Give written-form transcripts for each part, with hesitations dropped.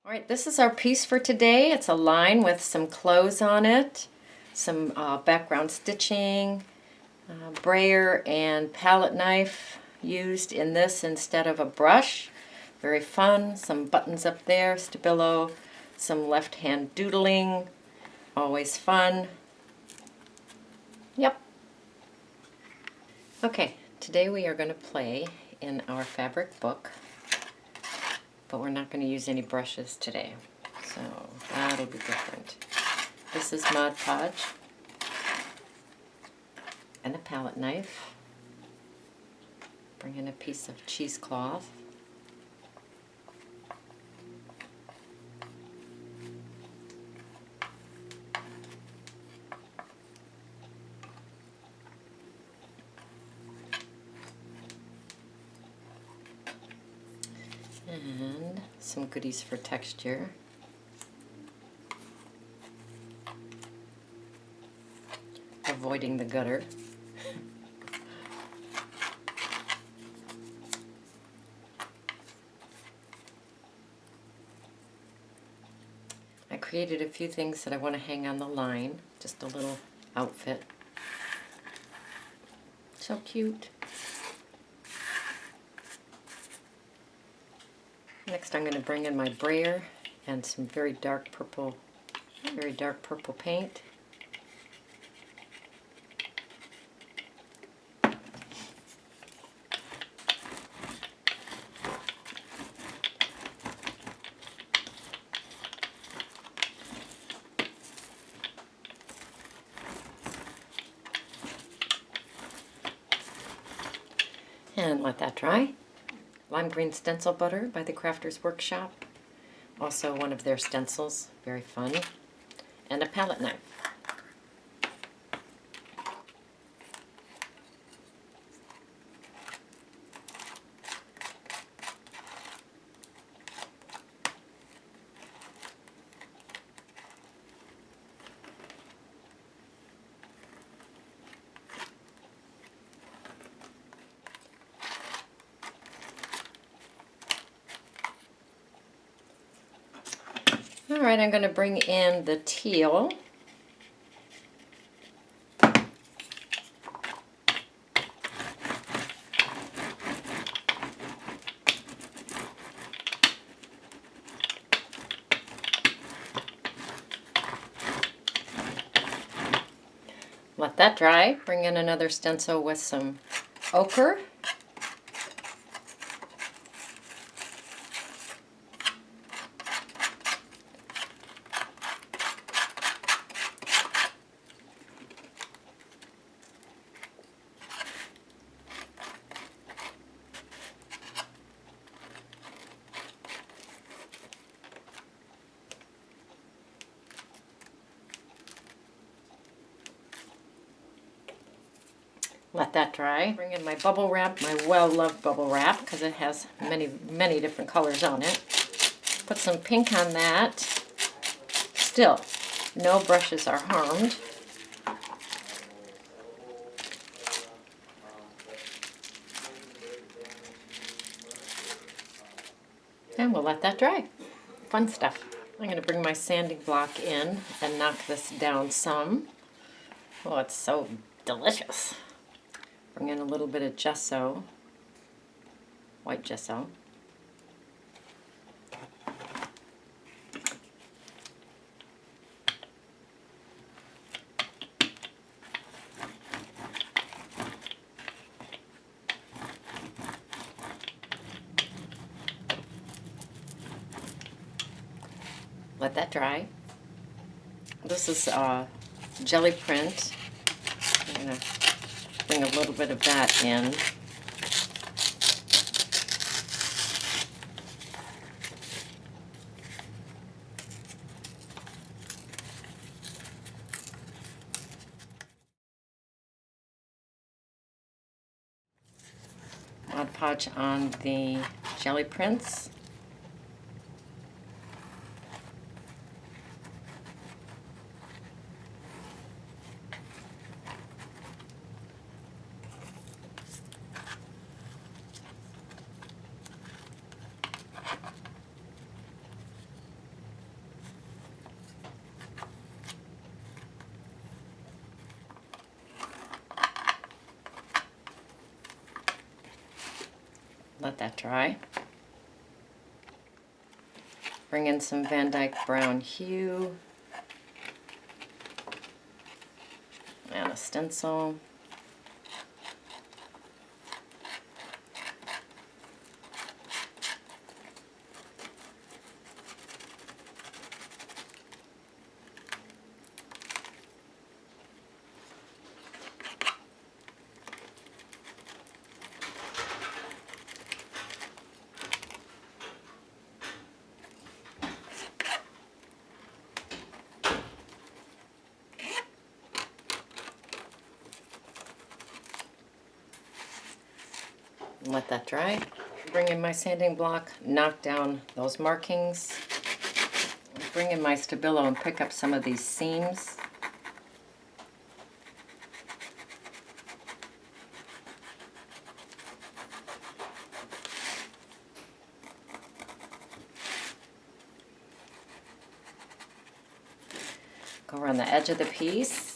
All right, this is our piece for today. It's a line with some clothes on it, some background stitching, brayer and palette knife used in this instead of a brush. Very fun. Some buttons up there, stabilo, some left hand doodling, always fun. Yep. Okay, today we are going to play in our fabric book, but we're not going to use any brushes today, so that'll be different. This is Mod Podge and a palette knife. Bring in a piece of cheesecloth. And some goodies for texture. Avoiding the gutter. I created a few things that I want to hang on the line, just a little outfit. So cute. Next I'm going to bring in my brayer and some very dark purple paint. And let that dry. Lime green stencil butter by the Crafter's Workshop. Also one of their stencils, very fun. And a palette knife. Alright, I'm going to bring in the teal. Let that dry. Bring in another stencil with some ochre. Let that dry. Bring in my bubble wrap, my well-loved bubble wrap, because it has many different colors on it. Put some pink on that. Still, no brushes are harmed. And we'll let that dry. Fun stuff. I'm going to bring my sanding block in and knock this down some. Oh, it's so delicious. Bring in a little bit of gesso, white gesso. Let that dry. This is jelly print. I'm going to bring a little bit of that in. Mod Podge on the jelly prints. Let that dry. Bring in some Van Dyke brown hue and a stencil. Let that dry. Bring in my sanding block, knock down those markings. Bring in my Stabilo and pick up some of these seams. Go around the edge of the piece.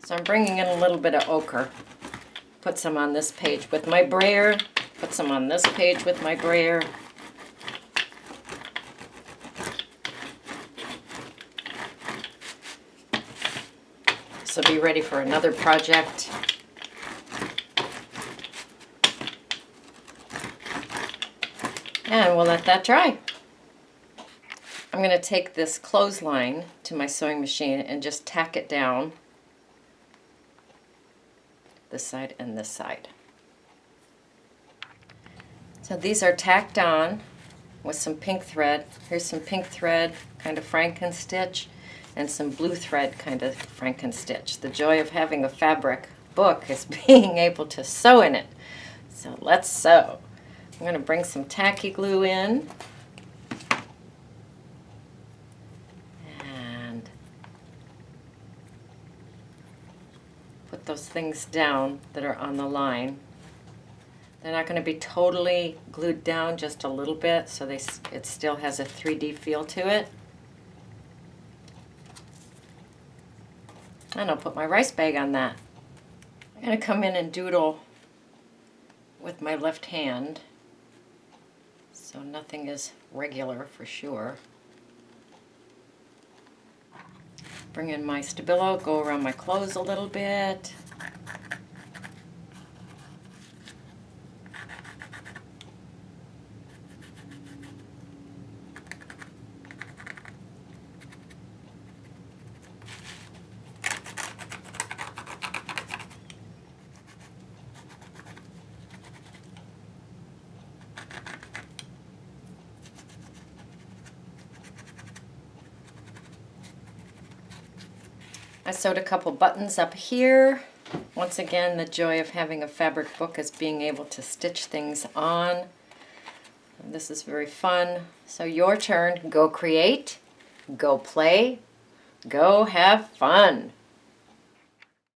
So I'm bringing in a little bit of ochre. Put some on this page with my brayer. Put some on this page with my brayer. So be ready for another project. And we'll let that dry. I'm going to take this clothesline to my sewing machine and just tack it down. This side and this side. So these are tacked on with some pink thread. Here's some pink thread, kind of Frankenstitch, and some blue thread, kind of Frankenstitch. The joy of having a fabric book is being able to sew in it. So let's sew. I'm going to bring some tacky glue in. Put those things down that are on the line. They're not going to be totally glued down, just a little bit, so it still has a 3D feel to it. And I'll put my rice bag on that. I'm going to come in and doodle with my left hand, so nothing is regular for sure. Bring in my Stabilo, go around my clothes a little bit. I sewed a couple buttons up here. Once again, the joy of having a fabric book is being able to stitch things on. And this is very fun. So your turn. Go create, go play, go have fun.